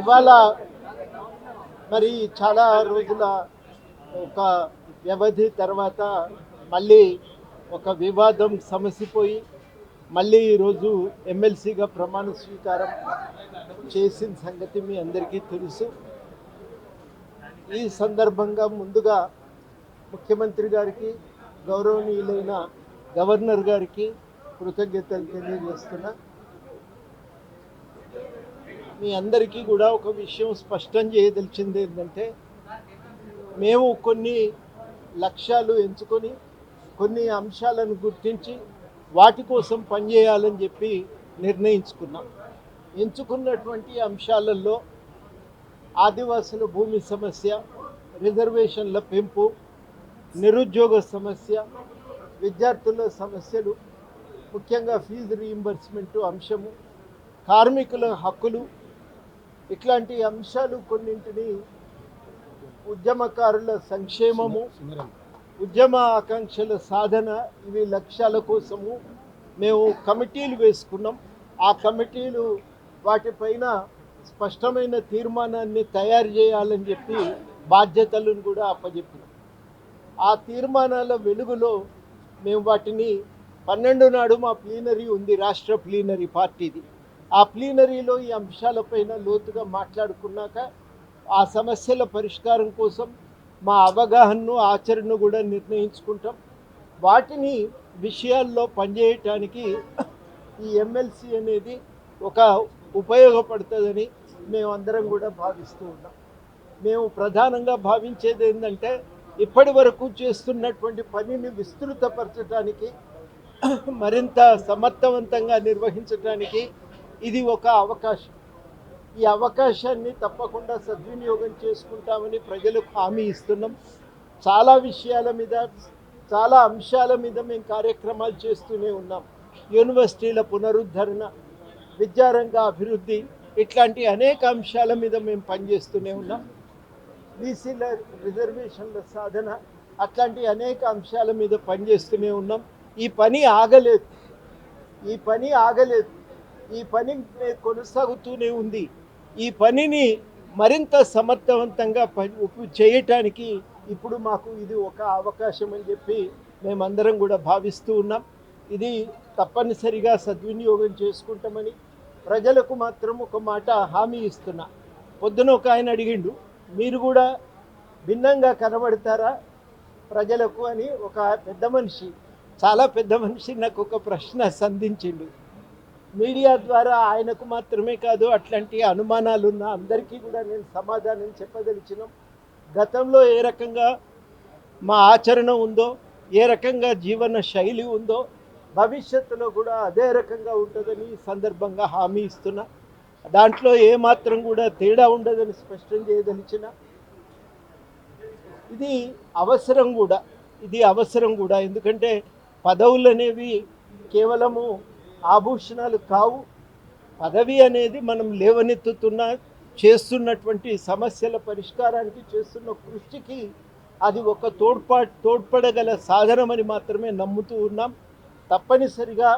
ఇవాళ మరి చాలా రోజుల ఒక వ్యవధి తర్వాత మళ్ళీ ఒక వివాదం సమసిపోయి మళ్ళీ ఈరోజు ఎమ్మెల్సీగా ప్రమాణ స్వీకారం చేసిన సంగతి మీ అందరికీ తెలుసు. ఈ సందర్భంగా ముందుగా ముఖ్యమంత్రి గారికి, గౌరవనీయులైన గవర్నర్ గారికి కృతజ్ఞతలు తెలియజేస్తున్నా. మీ అందరికీ కూడా ఒక విషయం స్పష్టం చేయదలిచింది ఏంటంటే, మేము కొన్ని లక్ష్యాలు ఎంచుకొని కొన్ని అంశాలను గుర్తించి వాటి కోసం పనిచేయాలని చెప్పి నిర్ణయించుకున్నాం. ఎంచుకున్నటువంటి అంశాలలో ఆదివాసుల భూమి సమస్య, రిజర్వేషన్ల పెంపు, నిరుద్యోగ సమస్య, విద్యార్థుల సమస్యలు, ముఖ్యంగా ఫీజు రీయింబర్స్మెంట్ అంశము, కార్మికుల హక్కులు, ఇట్లాంటి అంశాలు కొన్నింటిని, ఉద్యమకారుల సంక్షేమము, ఉద్యమ ఆకాంక్షల సాధన, ఇవి లక్ష్యాల కోసము మేము కమిటీలు వేసుకున్నాం. ఆ కమిటీలు వాటిపైన స్పష్టమైన తీర్మానాన్ని తయారు చేయాలని చెప్పి బాధ్యతలను కూడా అప్పచెప్పినాం. ఆ తీర్మానాల వెలుగులో మేము వాటిని 12 నాడు మా ప్లీనరీ ఉంది, రాష్ట్ర ప్లీనరీ పార్టీది. ఆ ప్లీనరీలో ఈ అంశాలపైన లోతుగా మాట్లాడుకున్నాక ఆ సమస్యల పరిష్కారం కోసం మా అవగాహనను, ఆచరణను కూడా నిర్ణయించుకుంటాం. వాటిని విషయాల్లో పనిచేయటానికి ఈ ఎమ్మెల్సీ అనేది ఒక ఉపయోగపడుతుందని మేమందరం కూడా భావిస్తూ ఉన్నాం. మేము ప్రధానంగా భావించేది ఏంటంటే, ఇప్పటి వరకు చేస్తున్నటువంటి పనిని విస్తృతపరచడానికి, మరింత సమర్థవంతంగా నిర్వహించడానికి ఇది ఒక అవకాశం. ఈ అవకాశాన్ని తప్పకుండా సద్వినియోగం చేసుకుంటామని ప్రజలకు హామీ ఇస్తున్నాం. చాలా విషయాల మీద, చాలా అంశాల మీద మేము కార్యక్రమాలు చేస్తూనే ఉన్నాం. యూనివర్సిటీల పునరుద్ధరణ, విద్యారంగ అభివృద్ధి, ఇట్లాంటి అనేక అంశాల మీద మేము పనిచేస్తూనే ఉన్నాం. బీసీల రిజర్వేషన్ల సాధన, అట్లాంటి అనేక అంశాల మీద పనిచేస్తూనే ఉన్నాం. ఈ పని ఆగలేదు, ఈ పని ఆగలేదు, ఈ పని కొనసాగుతూనే ఉంది. ఈ పనిని మరింత సమర్థవంతంగా చేయటానికి ఇప్పుడు మాకు ఇది ఒక అవకాశం అని చెప్పి మేమందరం కూడా భావిస్తూ ఉన్నాం. ఇది తప్పనిసరిగా సద్వినియోగం చేసుకుంటామని ప్రజలకు మాత్రం ఒక మాట హామీ ఇస్తున్నా. పొద్దున ఒక ఆయన అడిగిండు, మీరు కూడా భిన్నంగా కనబడతారా ప్రజలకు అని. ఒక పెద్ద మనిషి, చాలా పెద్ద మనిషి నాకు ఒక ప్రశ్న సంధించిండు. మీడియా ద్వారా ఆయనకు మాత్రమే కాదు, అట్లాంటి అనుమానాలు ఉన్న అందరికీ కూడా నేను సమాధానం చెప్పదలిచినాం. గతంలో ఏ రకంగా మా ఆచరణ ఉందో, ఏ రకంగా జీవన శైలి ఉందో, భవిష్యత్తులో కూడా అదే రకంగా ఉంటుందని ఈ సందర్భంగా హామీ ఇస్తున్నా. దాంట్లో ఏమాత్రం కూడా తేడా ఉండదని స్పష్టం చేయదలిచిన. ఇది అవసరం కూడా, ఇది అవసరం కూడా. ఎందుకంటే పదవులు అనేవి కేవలము ఆభూషణాలు కావు. పదవి అనేది మనం చేస్తున్నటువంటి సమస్యల పరిష్కారానికి చేస్తున్న కృషికి అది ఒక తోడ్పడగల సాధనమని మాత్రమే నమ్ముతూ ఉన్నాం. తప్పనిసరిగా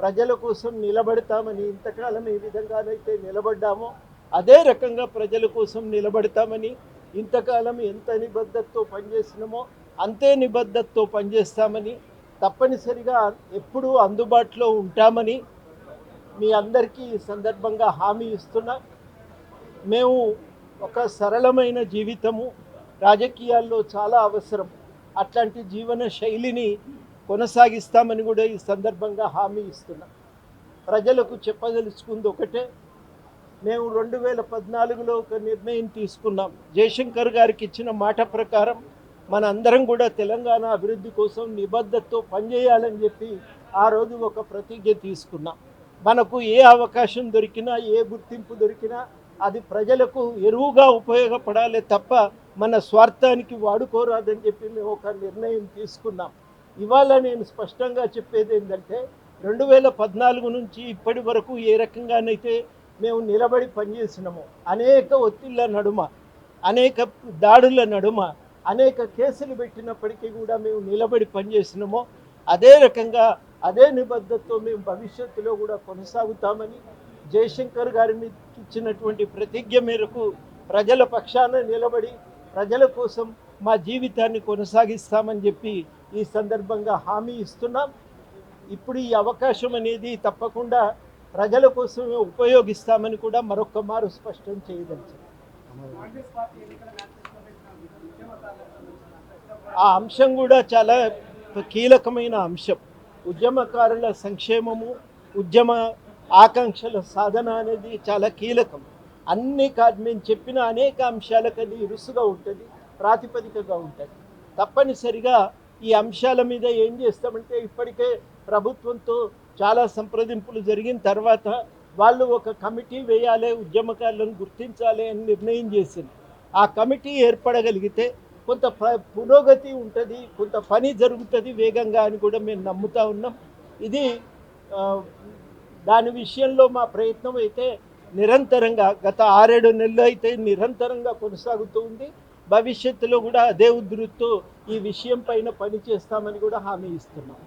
ప్రజల కోసం నిలబడతామని, ఇంతకాలం ఏ విధంగానైతే నిలబడ్డామో అదే రకంగా ప్రజల కోసం నిలబడతామని, ఇంతకాలం ఎంత నిబద్ధతతో పనిచేసినామో అంతే నిబద్ధతతో పనిచేస్తామని, తప్పనిసరిగా ఎప్పుడూ అందుబాటులో ఉంటామని మీ అందరికీ ఈ సందర్భంగా హామీ ఇస్తున్నా. మేము ఒక సరళమైన జీవితము రాజకీయాల్లో చాలా అవసరం. అట్లాంటి జీవన శైలిని కొనసాగిస్తామని కూడా ఈ సందర్భంగా హామీ ఇస్తున్నా. ప్రజలకు చెప్పదలుచుకుంది ఒకటే, మేము 2014లో ఒక నిర్ణయం తీసుకున్నాం. జయశంకర్ గారికి ఇచ్చిన మాట ప్రకారం మన అందరం కూడా తెలంగాణ అభివృద్ధి కోసం నిబద్ధతతో పనిచేయాలని చెప్పి ఆ రోజు ఒక ప్రతిజ్ఞ తీసుకున్నాం. మనకు ఏ అవకాశం దొరికినా, ఏ గుర్తింపు దొరికినా అది ప్రజలకు ఎరువుగా ఉపయోగపడాలి తప్ప మన స్వార్థానికి వాడుకోరాదని చెప్పి మేము ఒక నిర్ణయం తీసుకున్నాం. ఇవాళ నేను స్పష్టంగా చెప్పేది ఏంటంటే, 2014 నుంచి ఇప్పటి వరకు ఏ రకంగానైతే మేము నిలబడి పనిచేసినామో, అనేక ఒత్తిళ్ల నడుమ, అనేక దాడుల నడుమ, అనేక కేసులు పెట్టినప్పటికీ కూడా మేము నిలబడి పనిచేసినామో అదే రకంగా, అదే నిబద్ధతతో మేము భవిష్యత్తులో కూడా కొనసాగుతామని జయశంకర్ గారి మీద ఇచ్చినటువంటి ప్రతిజ్ఞ మేరకు ప్రజల పక్షాన నిలబడి ప్రజల కోసం మా జీవితాన్ని కొనసాగిస్తామని చెప్పి ఈ సందర్భంగా హామీ ఇస్తున్నాం. ఇప్పుడు ఈ అవకాశం అనేది తప్పకుండా ప్రజల కోసమే ఉపయోగిస్తామని కూడా మరొక్క మారు స్పష్టం చేయదలిచారు. ఆ అంశం కూడా చాలా కీలకమైన అంశం. ఉద్యమకారుల సంక్షేమము, ఉద్యమ ఆకాంక్షల సాధన అనేది చాలా కీలకం. మేము చెప్పిన అనేక అంశాలకు అది ఇరుసుగా ఉంటుంది, ప్రాతిపదికగా ఉంటుంది. తప్పనిసరిగా ఈ అంశాల మీద ఏం చేస్తామంటే ఇప్పటికే ప్రభుత్వంతో చాలా సంప్రదింపులు జరిగిన తర్వాత వాళ్ళు ఒక కమిటీ వేయాలి, ఉద్యమకారులను గుర్తించాలి అని నిర్ణయం చేసింది. ఆ కమిటీ ఏర్పడగలిగితే కొంత పురోగతి ఉంటుంది, కొంత పని జరుగుతుంది వేగంగా అని కూడా మేము నమ్ముతా ఉన్నాం. ఇది దాని విషయంలో మా ప్రయత్నం అయితే నిరంతరంగా గత 6-7 నెలలు అయితే నిరంతరంగా కొనసాగుతూ ఉంది. భవిష్యత్తులో కూడా అదే ఉధృతితో ఈ విషయం పైన పని చేస్తామని కూడా హామీ ఇస్తున్నాం.